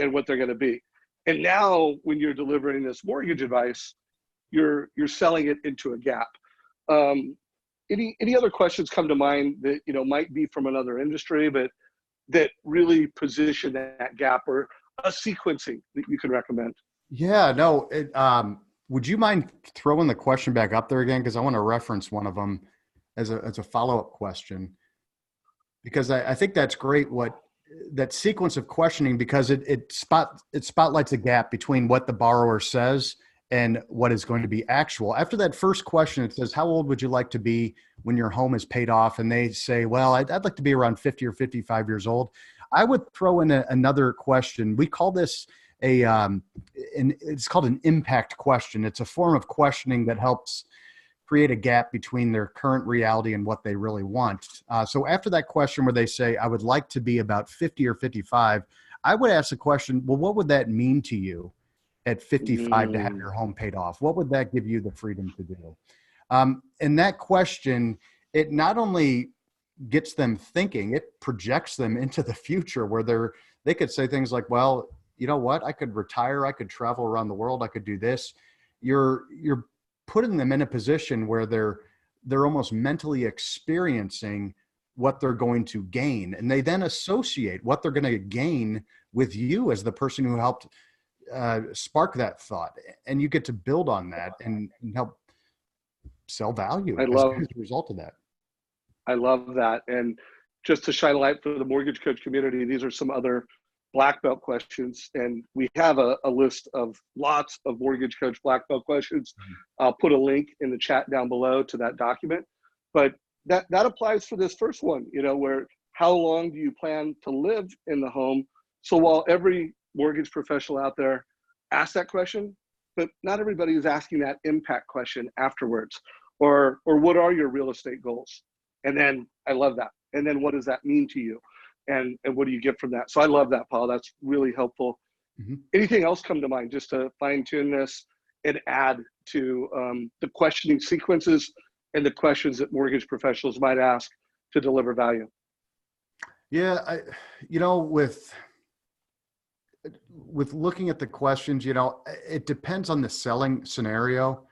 and what they're going to be. And now when you're delivering this mortgage advice, you're selling it into a gap. Any other questions come to mind that, might be from another industry, but that really position that gap, or a sequencing that you can recommend? Yeah, no. Would you mind throwing the question back up there again? Because I want to reference one of them as a follow-up question, because I think that's great. That sequence of questioning, because it spotlights a gap between what the borrower says and what is going to be actual. After that first question, it says, how old would you like to be when your home is paid off? And they say, well, I'd like to be around 50 or 55 years old. I would throw in another question. We call this it's called an impact question. It's a form of questioning that helps create a gap between their current reality and what they really want. So after that question where they say, I would like to be about 50 or 55, I would ask the question, well, what would that mean to you at 55 to have your home paid off? What would that give you the freedom to do? And that question, it not only gets them thinking, it projects them into the future where they could say things like, well, you know what? I could retire. I could travel around the world. I could do this. You're putting them in a position where they're almost mentally experiencing what they're going to gain. And they then associate what they're going to gain with you as the person who helped spark that thought. And you get to build on that and help sell value as a result of that. I love that. And just to shine a light for the mortgage coach community, these are some other black belt questions, and we have a list of lots of mortgage coach black belt questions. I'll put a link in the chat down below to that document, but that applies for this first one, where how long do you plan to live in the home? So while every mortgage professional out there asks that question, but not everybody is asking that impact question afterwards, or what are your real estate goals? And then I love that. And then what does that mean to you? And what do you get from that? So I love that, Paul. That's really helpful. Anything else come to mind just to fine tune this and add to the questioning sequences and the questions that mortgage professionals might ask to deliver value? Yeah, with looking at the questions, it depends on the selling scenario.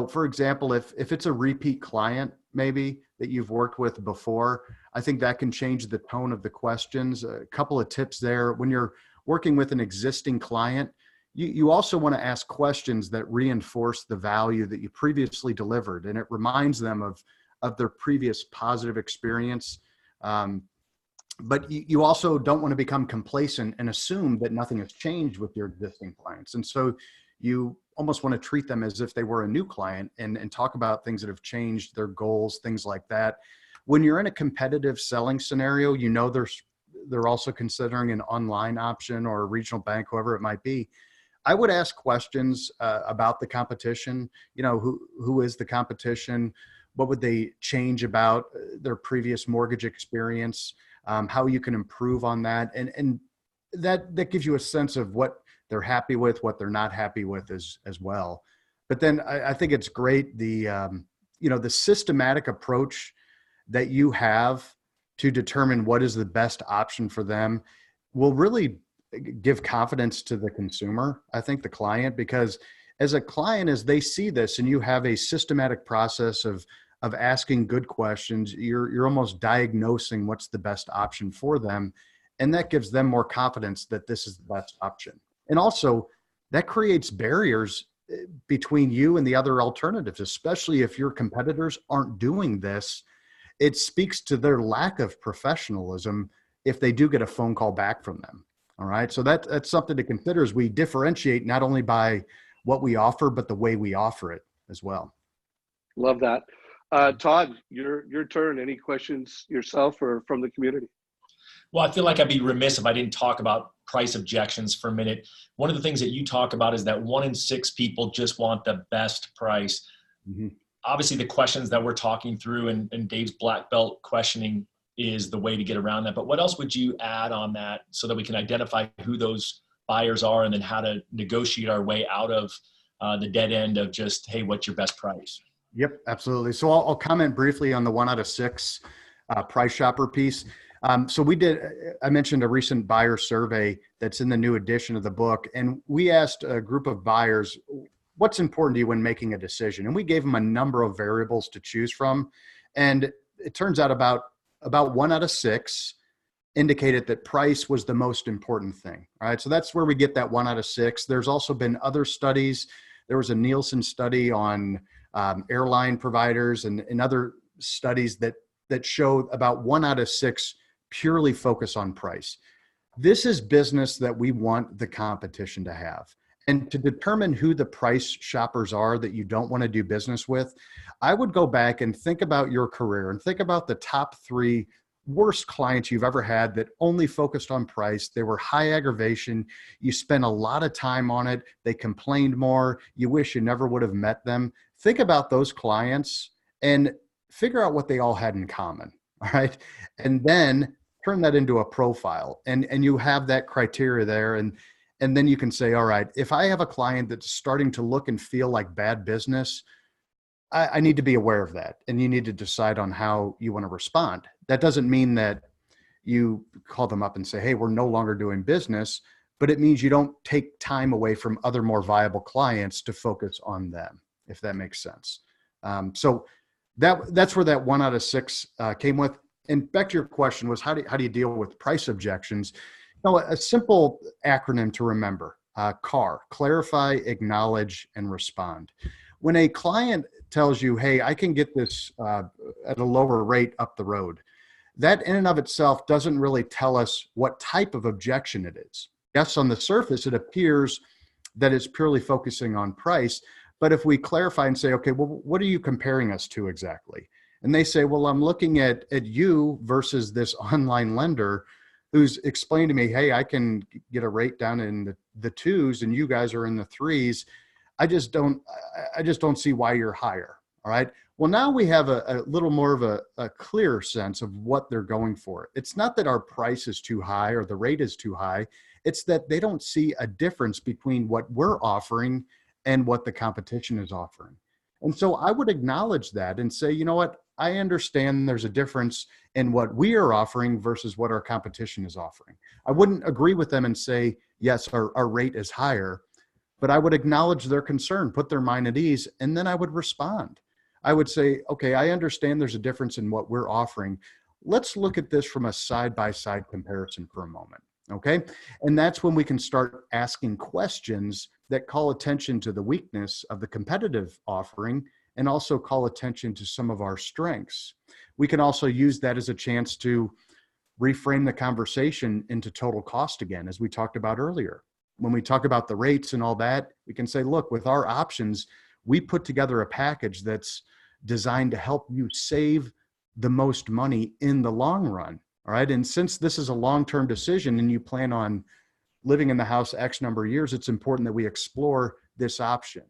For example, if it's a repeat client, maybe that you've worked with before, I think that can change the tone of the questions. A couple of tips there. When you're working with an existing client, you also want to ask questions that reinforce the value that you previously delivered, and it reminds them of their previous positive experience. But you also don't want to become complacent and assume that nothing has changed with your existing clients. And so you almost want to treat them as if they were a new client and talk about things that have changed, their goals, things like that. When you're in a competitive selling scenario, they're also considering an online option or a regional bank, whoever it might be. I would ask questions about the competition. Who is the competition? What would they change about their previous mortgage experience? How you can improve on that. And that gives you a sense of what they're happy with, what they're not happy with as well. But then I think it's great, the systematic approach that you have to determine what is the best option for them will really give confidence to the consumer, I think the client, because as a client, as they see this and you have a systematic process of asking good questions, you're almost diagnosing what's the best option for them. And that gives them more confidence that this is the best option. And also that creates barriers between you and the other alternatives, especially if your competitors aren't doing this. It speaks to their lack of professionalism if they do get a phone call back from them. All right. So that's something to consider as we differentiate not only by what we offer, but the way we offer it as well. Love that. Todd, your turn. Any questions yourself or from the community? Well, I feel like I'd be remiss if I didn't talk about price objections for a minute. One of the things that you talk about is that 1 in 6 people just want the best price. Mm-hmm. Obviously, the questions that we're talking through and Dave's black belt questioning is the way to get around that. But what else would you add on that so that we can identify who those buyers are and then how to negotiate our way out of the dead end of just, hey, what's your best price? Yep, absolutely. So I'll comment briefly on the 1 out of 6 price shopper piece. So I mentioned a recent buyer survey that's in the new edition of the book. And we asked a group of buyers, what's important to you when making a decision? And we gave them a number of variables to choose from. And it turns out about 1 out of 6 indicated that price was the most important thing. All right. So that's where we get that 1 out of 6. There's also been other studies. There was a Nielsen study on airline providers and other studies that show about 1 out of 6 purely focus on price. This is business that we want the competition to have. And to determine who the price shoppers are that you don't want to do business with, I would go back and think about your career and think about the top 3 worst clients you've ever had that only focused on price. They were high aggravation. You spent a lot of time on it. They complained more. You wish you never would have met them. Think about those clients and figure out what they all had in common. All right. And then turn that into a profile and you have that criteria there. And then you can say, all right, if I have a client that's starting to look and feel like bad business, I need to be aware of that. And you need to decide on how you want to respond. That doesn't mean that you call them up and say, hey, we're no longer doing business, but it means you don't take time away from other more viable clients to focus on them, if that makes sense. So that's where that 1 out of 6 came with. And back to your question was, how do you deal with price objections? A simple acronym to remember, CAR, clarify, acknowledge, and respond. When a client tells you, hey, I can get this at a lower rate up the road, that in and of itself doesn't really tell us what type of objection it is. Yes, on the surface, it appears that it's purely focusing on price. But if we clarify and say, okay, well, what are you comparing us to exactly? And they say, well, I'm looking at you versus this online lender who's explained to me, hey, I can get a rate down in the 2s and you guys are in the 3s. I just don't see why you're higher. All right. Well, now we have a little more of a clear sense of what they're going for. It's not that our price is too high or the rate is too high. It's that they don't see a difference between what we're offering and what the competition is offering. And so I would acknowledge that and say, you know what, I understand there's a difference in what we are offering versus what our competition is offering. I wouldn't agree with them and say, yes, our rate is higher, but I would acknowledge their concern, put their mind at ease, and then I would respond. I would say, okay, I understand there's a difference in what we're offering. Let's look at this from a side-by-side comparison for a moment, okay? And that's when we can start asking questions that call attention to the weakness of the competitive offering and also call attention to some of our strengths. We can also use that as a chance to reframe the conversation into total cost again, as we talked about earlier. When we talk about the rates and all that, we can say, look, with our options, we put together a package that's designed to help you save the most money in the long run. All right. And since this is a long-term decision and you plan on living in the house X number of years, it's important that we explore this option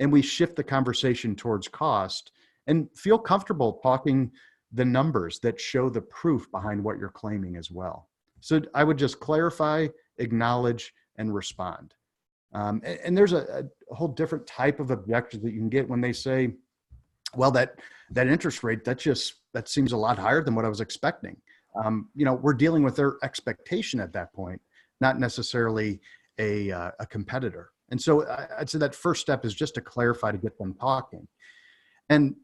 and we shift the conversation towards cost and feel comfortable talking the numbers that show the proof behind what you're claiming as well. So I would just clarify, acknowledge, and respond. And there's a whole different type of objection that you can get when they say, well, that interest rate, that seems a lot higher than what I was expecting. We're dealing with their expectation at that point, not necessarily a competitor. And so I'd say that first step is just to clarify, to get them talking. And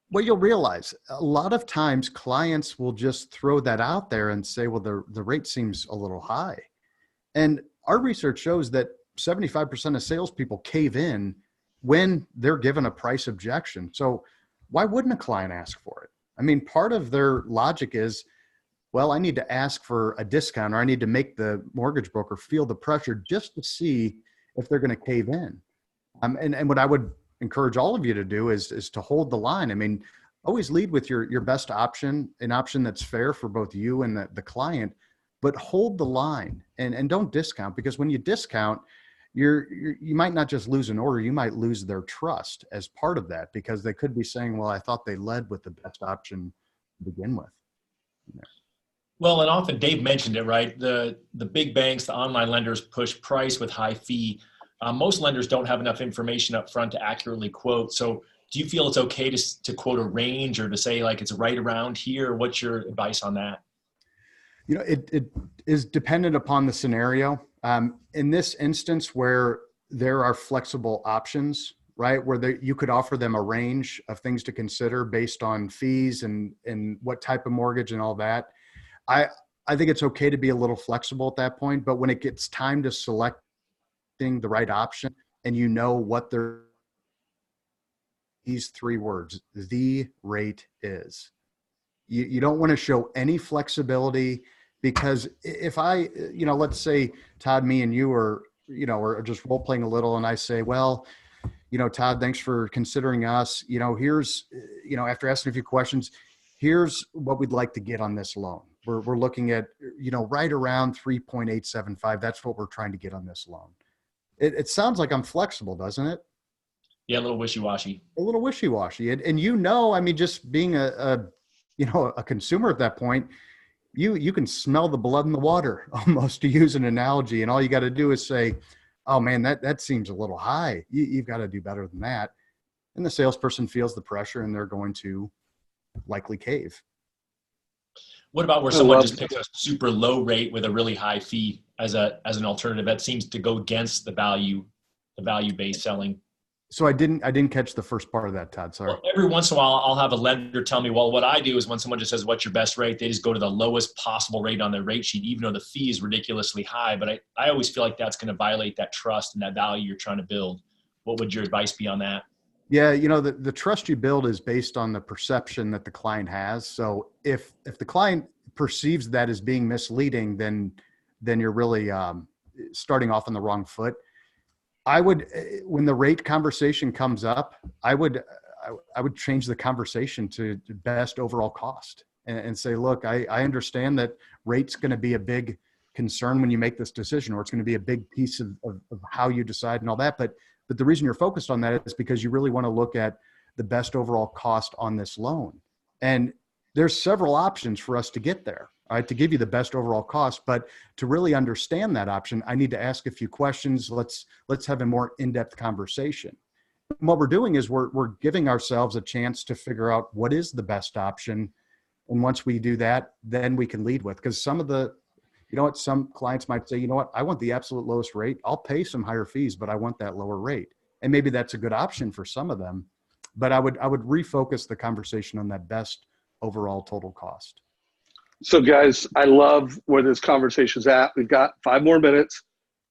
what you'll realize, a lot of times clients will just throw that out there and say, well, the rate seems a little high. And our research shows that 75% of salespeople cave in when they're given a price objection. So why wouldn't a client ask for it? I mean, part of their logic is, well, I need to ask for a discount, or I need to make the mortgage broker feel the pressure just to see if they're going to cave in. And what I would encourage all of you to do is to hold the line. I mean, always lead with your best option, an option that's fair for both you and the client, but hold the line and don't discount, because when you discount, you might not just lose an order, you might lose their trust as part of that, because they could be saying, well, I thought they led with the best option to begin with. Yeah. Well, and often Dave mentioned it, right? The big banks, the online lenders push price with high fee. Most lenders don't have enough information up front to accurately quote. So do you feel it's okay to quote a range, or to say like it's right around here? What's your advice on that? It is dependent upon the scenario. In this instance where there are flexible options, right, where you could offer them a range of things to consider based on fees and what type of mortgage and all that, I think it's okay to be a little flexible at that point. But when it gets time to selecting the right option, and what these three words, the rate is, you don't want to show any flexibility. Because if let's say, Todd, me and you are just role playing a little, and I say, well, Todd, thanks for considering us. Here's, after asking a few questions, here's what we'd like to get on this loan. We're looking at, right around 3.875. That's what we're trying to get on this loan. It sounds like I'm flexible, doesn't it? Yeah, a little wishy-washy. A little wishy-washy. And I mean, just being a consumer at that point, you can smell the blood in the water, almost, to use an analogy. And all you got to do is say, oh man, that seems a little high. You've got to do better than that. And the salesperson feels the pressure, and they're going to likely cave. What about where someone just picks a super low rate with a really high fee as an alternative? That seems to go against the value-based selling. So I didn't catch the first part of that, Todd. Sorry. Well, every once in a while, I'll have a lender tell me, well, what I do is when someone just says, what's your best rate? They just go to the lowest possible rate on their rate sheet, even though the fee is ridiculously high. But I always feel like that's going to violate that trust and that value you're trying to build. What would your advice be on that? Yeah, the trust you build is based on the perception that the client has. So if the client perceives that as being misleading, then you're really starting off on the wrong foot. I would, when the rate conversation comes up, I would change the conversation to best overall cost and say, look, I understand that rate's going to be a big concern when you make this decision, or it's going to be a big piece of how you decide and all that. But the reason you're focused on that is because you really want to look at the best overall cost on this loan. And there's several options for us to get there, all right, to give you the best overall cost. But to really understand that option, I need to ask a few questions. Let's have a more in-depth conversation. And what we're doing is we're giving ourselves a chance to figure out what is the best option. And once we do that, then we can lead with, because some clients might say, I want the absolute lowest rate. I'll pay some higher fees, but I want that lower rate. And maybe that's a good option for some of them. But I would refocus the conversation on that best overall total cost. So guys, I love where this conversation's at. We've got 5 more minutes.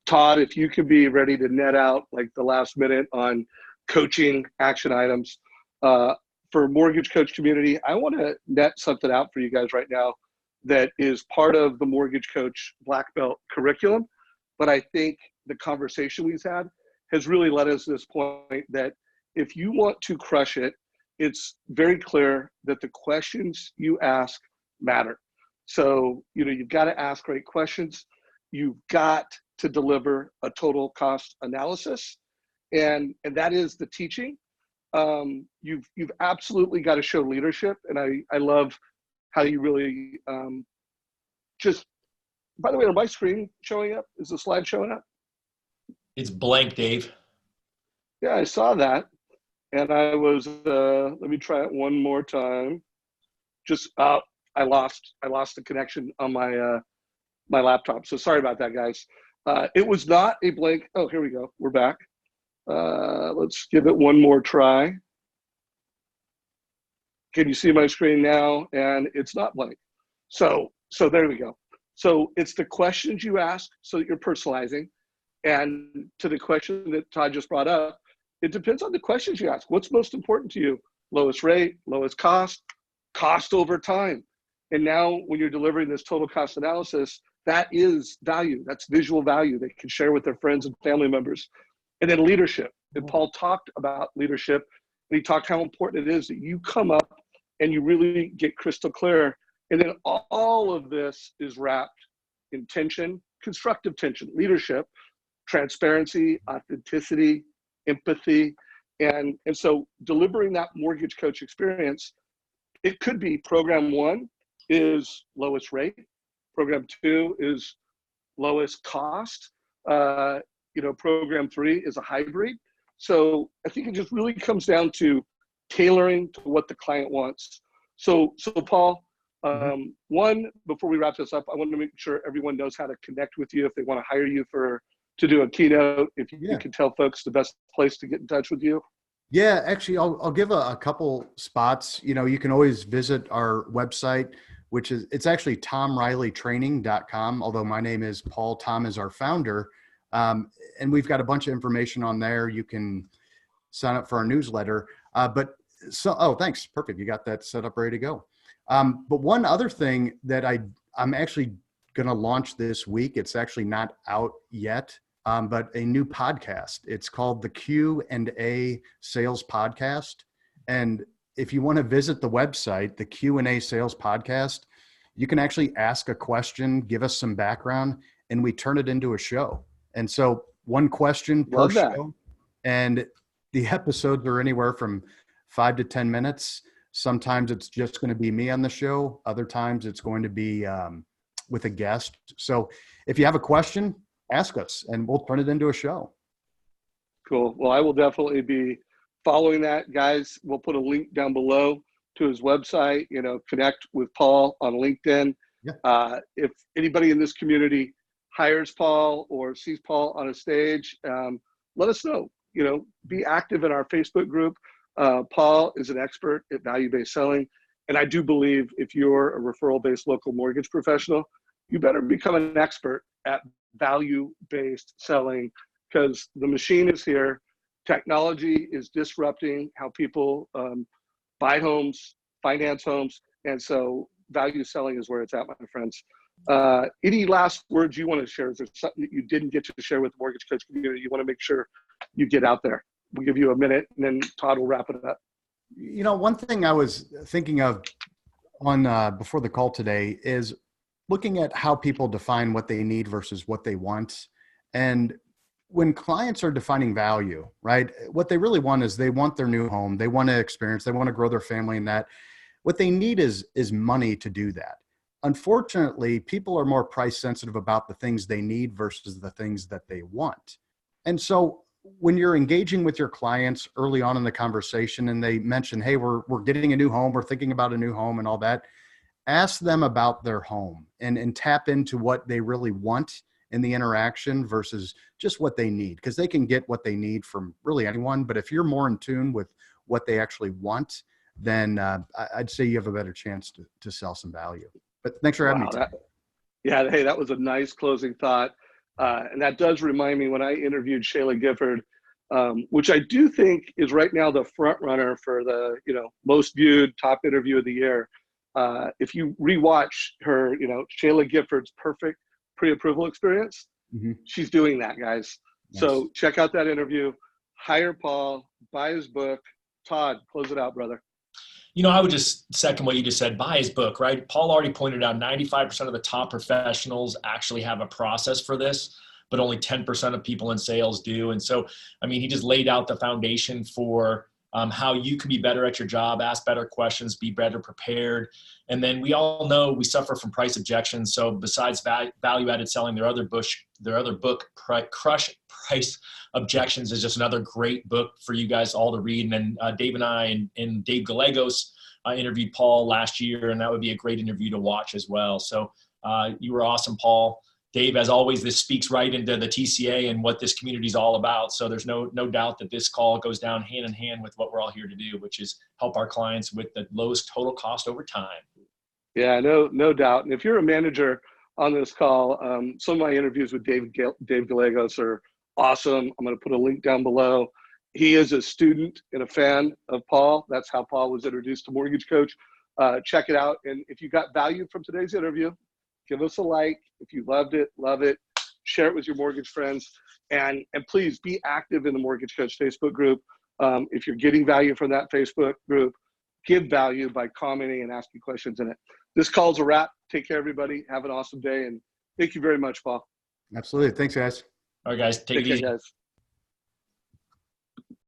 Todd, if you could be ready to net out like the last minute on coaching action items for mortgage coach community, I want to net something out for you guys right now that is part of the mortgage coach black belt curriculum. But I think the conversation we've had has really led us to this point that if you want to crush it, it's very clear that the questions you ask matter. So, you've got to ask great questions. You've got to deliver a total cost analysis. And that is the teaching. You've absolutely got to show leadership. And I love how you really by the way, are my screen showing up? Is the slide showing up? It's blank, Dave. Yeah, I saw that. And I was, let me try it one more time. Just, I lost the connection on my, my laptop. So sorry about that, guys. It was not a blank. Oh, here we go. We're back. Let's give it one more try. Can you see my screen now? And it's not blank. So there we go. So it's the questions you ask so that you're personalizing. And to the question that Todd just brought up, it depends on the questions you ask. What's most important to you? Lowest rate, lowest cost, cost over time. And now when you're delivering this total cost analysis, that is value. That's visual value they can share with their friends and family members. And then leadership. And Paul talked about leadership, and he talked how important it is that you come up and you really get crystal clear. And then all of this is wrapped in tension, constructive tension, leadership, transparency, authenticity, empathy. And so delivering that mortgage coach experience, it could be program 1 is lowest rate. Program 2 is lowest cost. Program 3 is a hybrid. So I think it just really comes down to tailoring to what the client wants. So Paul, one, before we wrap this up, I want to make sure everyone knows how to connect with you if they want to hire you to do a keynote. If you can tell folks the best place to get in touch with you. Yeah, actually, I'll give a couple spots. You can always visit our website, which is, it's actually tomreillytraining.com, although my name is Paul. Tom is our founder. And we've got a bunch of information on there. You can sign up for our newsletter. Thanks. Perfect. You got that set up, ready to go. But one other thing that I'm actually going to launch this week, it's actually not out yet, but a new podcast. It's called the Q&A Sales Podcast. And if you want to visit the website, the Q&A Sales Podcast, you can actually ask a question, give us some background, and we turn it into a show. And so one question per show, and the episodes are anywhere from 5 to 10 minutes. Sometimes it's just going to be me on the show. Other times it's going to be with a guest. So if you have a question, ask us and we'll turn it into a show. Cool. Well, I will definitely be following that, guys. We'll put a link down below to his website, connect with Paul on LinkedIn. Yeah. If anybody in this community hires Paul or sees Paul on a stage, let us know. Be active in our Facebook group. Paul is an expert at value-based selling. And I do believe if you're a referral-based local mortgage professional, you better become an expert at value-based selling, because the machine is here. Technology is disrupting how people buy homes, finance homes. And so value selling is where it's at, my friends. Any last words you want to share? Is there something that you didn't get to share with the mortgage coach community you want to make sure you get out there? We'll give you a minute and then Todd will wrap it up. One thing I was thinking of before the call today is looking at how people define what they need versus what they want. And when clients are defining value, right, what they really want is they want their new home. They want to experience, they want to grow their family, and that what they need is money to do that. Unfortunately, people are more price sensitive about the things they need versus the things that they want. And so when you're engaging with your clients early on in the conversation and they mention, hey, we're getting a new home, we're thinking about a new home and all that, ask them about their home and tap into what they really want in the interaction versus just what they need, because they can get what they need from really anyone. But if you're more in tune with what they actually want, then I'd say you have a better chance to sell some value. But thanks for having me. Hey, that was a nice closing thought. And that does remind me when I interviewed Shayla Gifford, which I do think is right now the front runner for the most viewed top interview of the year. If you rewatch her, Shayla Gifford's perfect pre-approval experience, she's doing that, guys. Yes. So check out that interview, hire Paul, buy his book. Todd, close it out, brother. I would just second what you just said, buy his book, right? Paul already pointed out 95% of the top professionals actually have a process for this, but only 10% of people in sales do. And so, he just laid out the foundation for how you can be better at your job, ask better questions, be better prepared. And then we all know we suffer from price objections. So besides value-added selling, their other book, Crush Price Objections, is just another great book for you guys all to read. And then Dave and I and Dave Gallegos interviewed Paul last year, and that would be a great interview to watch as well. So you were awesome, Paul. Dave, as always, this speaks right into the TCA and what this community is all about. So there's no doubt that this call goes down hand in hand with what we're all here to do, which is help our clients with the lowest total cost over time. Yeah, no doubt. And if you're a manager on this call, some of my interviews with Dave Gallegos are awesome. I'm going to put a link down below. He is a student and a fan of Paul. That's how Paul was introduced to Mortgage Coach. Check it out. And if you got value from today's interview, give us a like. If you loved it, love it. Share it with your mortgage friends. And please be active in the Mortgage Coach Facebook group. If you're getting value from that Facebook group, give value by commenting and asking questions in it. This call's a wrap. Take care, everybody. Have an awesome day. And thank you very much, Paul. Absolutely. Thanks, guys. All right, guys. Take it easy. Care, guys.